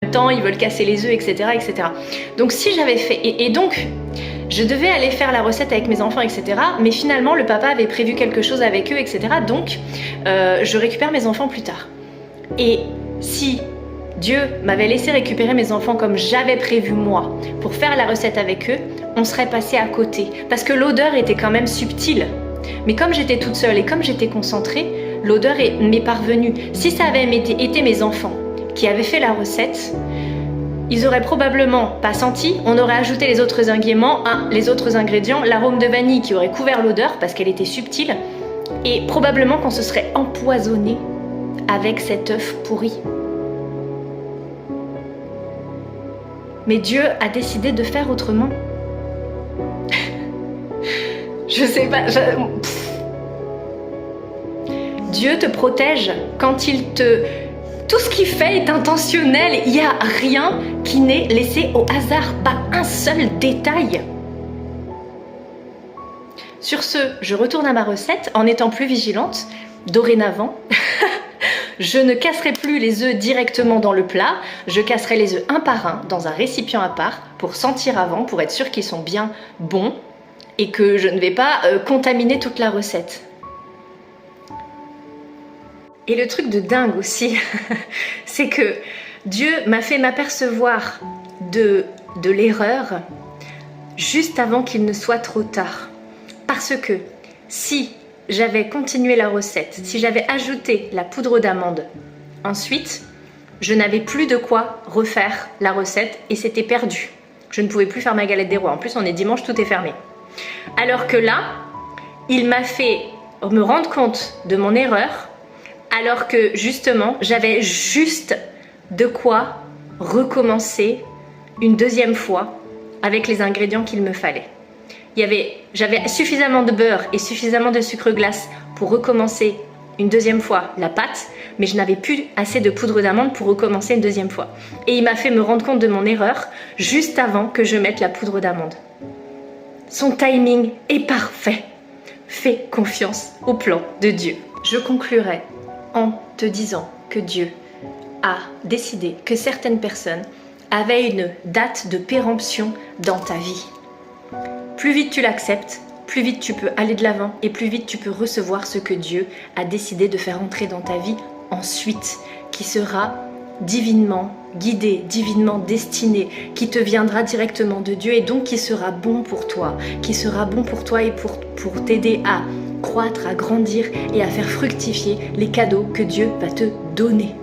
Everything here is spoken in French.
temps, ils veulent casser les œufs, etc., etc. Donc si j'avais fait... Et donc, je devais aller faire la recette avec mes enfants, etc. Mais finalement, le papa avait prévu quelque chose avec eux, etc. Donc, je récupère mes enfants plus tard. Et si Dieu m'avait laissé récupérer mes enfants comme j'avais prévu moi, pour faire la recette avec eux, on serait passé à côté. Parce que l'odeur était quand même subtile. Mais comme j'étais toute seule et comme j'étais concentrée, l'odeur m'est parvenue. Si ça avait été mes enfants qui avaient fait la recette, ils auraient probablement pas senti, on aurait ajouté les autres ingrédients, l'arôme de vanille qui aurait couvert l'odeur parce qu'elle était subtile, et probablement qu'on se serait empoisonné avec cet œuf pourri. Mais Dieu a décidé de faire autrement. Je sais pas... Dieu te protège quand il te... Tout ce qu'il fait est intentionnel. Il n'y a rien qui n'est laissé au hasard. Pas un seul détail. Sur ce, je retourne à ma recette en étant plus vigilante. Dorénavant, je ne casserai plus les œufs directement dans le plat. Je casserai les œufs un par un dans un récipient à part pour sentir avant, pour être sûr qu'ils sont bien bons et que je ne vais pas contaminer toute la recette. Et le truc de dingue aussi, c'est que Dieu m'a fait m'apercevoir de l'erreur juste avant qu'il ne soit trop tard. Parce que si j'avais continué la recette, si j'avais ajouté la poudre d'amande, ensuite, je n'avais plus de quoi refaire la recette et c'était perdu. Je ne pouvais plus faire ma galette des rois. En plus, on est dimanche, tout est fermé. Alors que là, il m'a fait me rendre compte de mon erreur, alors que justement, j'avais juste de quoi recommencer une deuxième fois avec les ingrédients qu'il me fallait. J'avais suffisamment de beurre et suffisamment de sucre glace pour recommencer une deuxième fois la pâte, mais je n'avais plus assez de poudre d'amande pour recommencer une deuxième fois. Et il m'a fait me rendre compte de mon erreur juste avant que je mette la poudre d'amande. Son timing est parfait. Fais confiance au plan de Dieu. Je conclurai en te disant que Dieu a décidé que certaines personnes avaient une date de péremption dans ta vie. Plus vite tu l'acceptes, plus vite tu peux aller de l'avant et plus vite tu peux recevoir ce que Dieu a décidé de faire entrer dans ta vie ensuite, qui sera divinement guidé, divinement destiné, qui te viendra directement de Dieu et donc qui sera bon pour toi, et pour t'aider à croître, à grandir et à faire fructifier les cadeaux que Dieu va te donner.